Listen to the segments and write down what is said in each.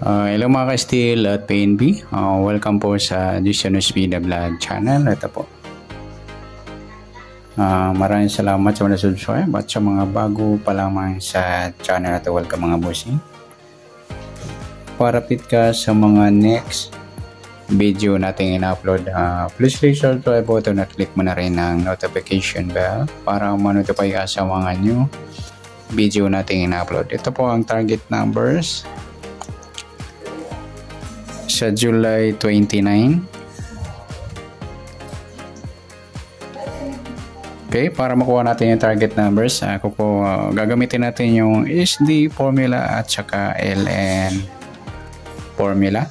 Hello mga ka-Steel at PNB. Welcome po sa Disyonus Vida Vlog channel. Ito po. Maraming salamat sa mga subscribe at sa mga bago pa lamang sa channel na ito. Welcome mga bossing. Para fit ka sa mga next video nating in-upload, please click the subscribe button at click mo na rin ang notification bell para ma-notify ka sa mga new video nating in-upload. Ito po ang target numbers sa July 29. Okay, para makuha natin yung target numbers, gagamitin natin yung SD formula at saka LN formula.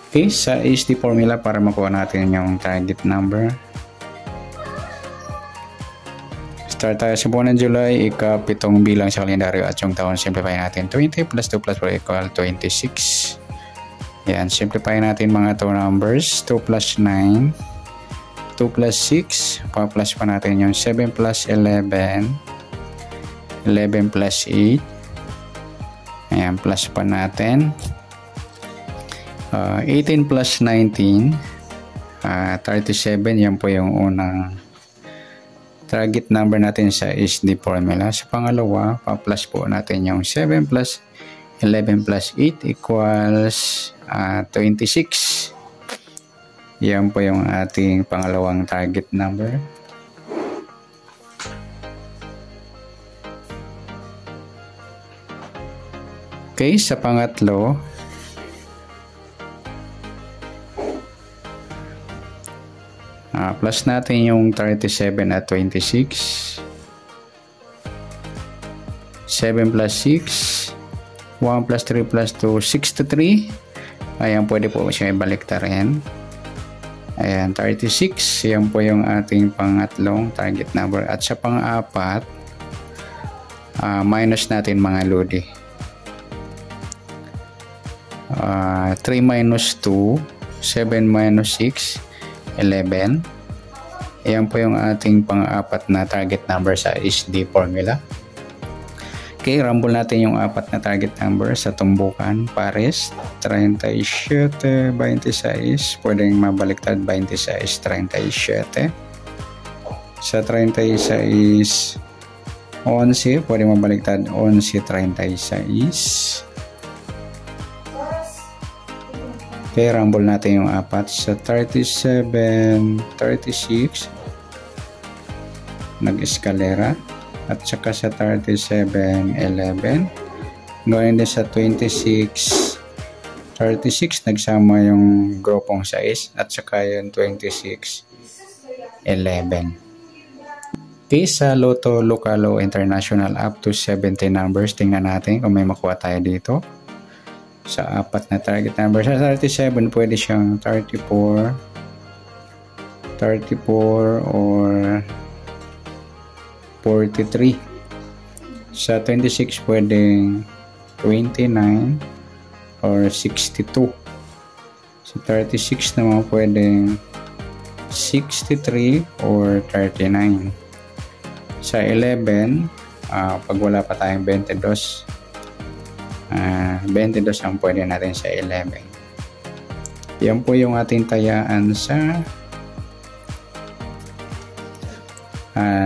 Okay, sa SD formula para makuha natin yung target number. Start tayo sa buwan ng July, ika-7 bilang sa kalendaryo at yung taon, simplify natin. 20 plus 2 plus 4 equal 26. Yan, simplify natin mga 2 numbers. 2 plus 9, 2 plus 6, pa-plus pa natin yung 7 plus 11, 11 plus 8. Ayan, plus pa natin. 18 plus 19, 37. Yan po yung unang target number natin sa SD formula. Sa pangalawa, pa-plus po natin yung 7 plus 11 plus 8 equals 26. Yan po yung ating pangalawang target number. Okay, sa pangatlo, plus natin yung 37 at 26. 7 plus 6, 1 plus 3 plus 2, 63. Ayan, pwede po siya ibaliktarin. Ayan, 36. Yan po yung ating pangatlong target number. At sa pang-apat, minus natin mga lodi. 3 minus 2, 7 minus 6, 11. Ayan po yung ating pang-apat na target number sa SD formula. Okay, rumble natin yung apat na target number sa tumbukan. Pares, 37, 26. Pwedeng mabaliktad, 26, 37. Sa 36, 11. Pwedeng mabaliktad, 11, 36. Okay, rumble natin yung apat. Sa 37, 36. Nag-eskalera. At saka sa 37, 11. Ngayon din sa 26, 36, nagsama yung grupong size. At saka yung 26, 11. Okay, sa Lotto Local o International up to 70 numbers, tingnan natin kung may makuha tayo dito. Sa apat na target numbers. Sa 37, pwede siyang 34, 34 or 43. Sa 26 pwedeng 29 or 62. Sa 36 naman pwedeng 63 or 39. Sa 11, pag wala pa tayong 22, 22 ang pwede natin sa 11. Yan po yung ating tayaan sa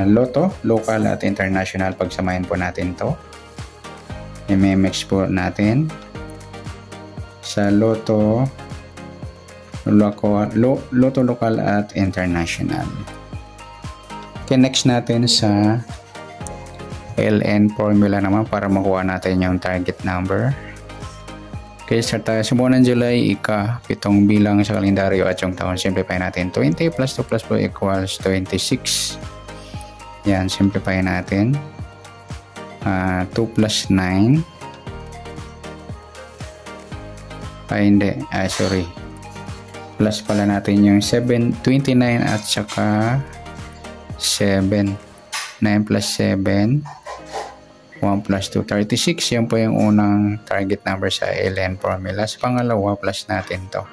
Lotto, local at international. Pagsamahin po natin to. I-mix po natin sa Lotto local at international. Okay, next natin sa LN formula naman para makuha natin yung target number. Okay, start tayo sa buwan ng July, ika-7 bilang sa kalendaryo at yung taon, simplify natin. 20 plus 2 plus 4 equals 26. Yan, simplify natin. 2 plus 9. Sorry. Plus pala natin yung 29 at saka 7. 9 plus 7. 1 plus 2, 36. Yan po yung unang target number sa LN formula. Sa pangalawa, plus natin to.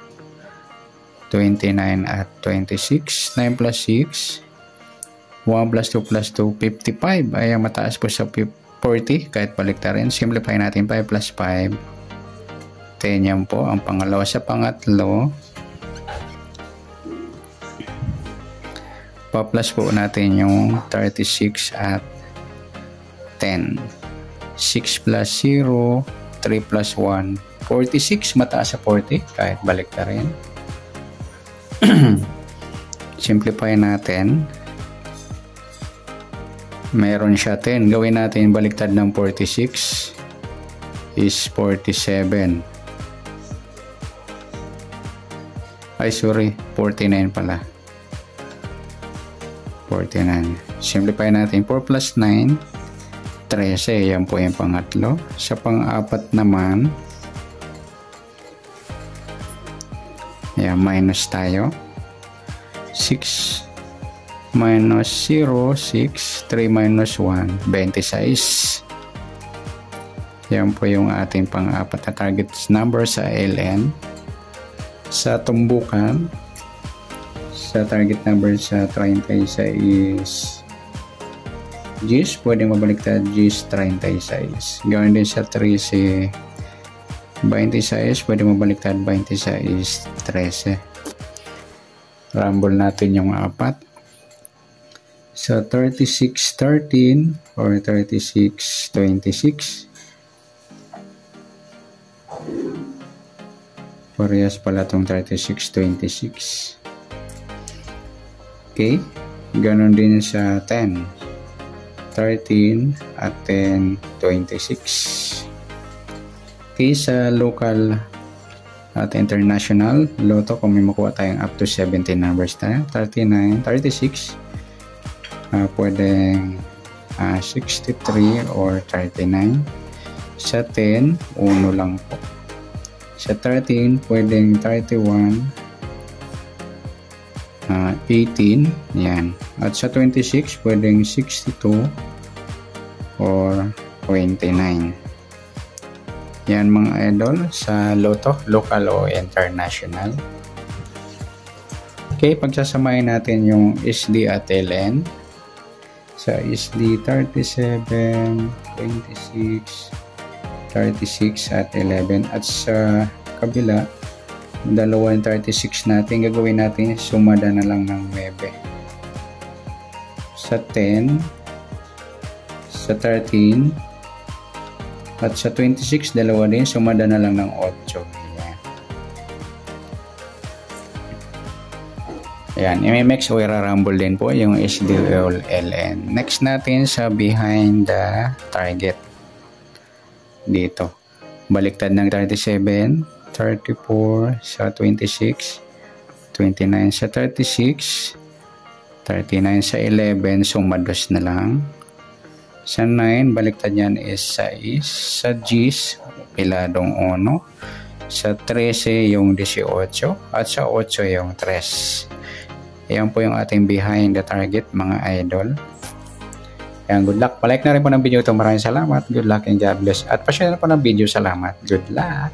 29 at 26. 9 plus 6. 1 plus 2 plus 2, 55. Ay, mataas po sa 40. Kahit baliktarin, simplify natin. 5 plus 5, 10 yan po ang pangalawa. Sa pangatlo, pa-plus po natin yung 36 at 10. 6 plus 0, 3 plus 1, 46. Mataas sa 40, kahit balik na rin. Simplify natin. Meron siya 10. Gawin natin baliktad ng 46 is 47. Ay, sorry. 49 pala. 49. Simplify natin. 4 plus 9, 13. Yan po yung pangatlo. Sa pang-apat naman, yan, minus tayo. 6 minus 0, 6. 3 minus 1, 26. Yan po yung ating pang-apat na target number sa LN. Sa tumbukan, sa target number sa 36 is G's, pwede mabaliktad G's 36. Gawin din sa 13, 26, pwede mabaliktad 26, 13. Rumble natin yung apat. Sa 36, 13 or 36, 26. Parehas pala itong 36, 26. Okay. Ganon din sa 10. 13 at 10, 26. Okay. Sa local at international Lotto, kung may makuha tayong up to 17 numbers tayo. 39, 36. Pwedeng 63 or 39. Sa 10, 1 lang po. Sa 13, pwedeng 31, 18, yan. At sa 26, pwedeng 62 or 29. Yan mga idol sa Lotto, local o international. Okay, pagsasamahin natin yung SD at LN. Sa SD, 37, 26, 36 at 11. At sa kabila, dalawa yung 36 natin. Gagawin natin, sumada na lang ng 9. Sa 10, sa 13, at sa 26, dalawa din. Sumada na lang ng 8. Ayan. MMX o i-rumble din po yung SDL LN. Next natin sa behind the target. Dito. Baliktad ng 37, 34 sa 26, 29 sa 36, 39 sa 11, sumados na lang. Sa 9, baliktad yan is 6. Sa G's, piladong 1. Sa 13, yung 18. At sa 8, yung 3. Ayan po yung ating behind the target, mga idol. Ayan, good luck. Palike na rin po ng video ito. Maraming salamat. Good luck and God bless. At pa-share na po ng video. Salamat. Good luck.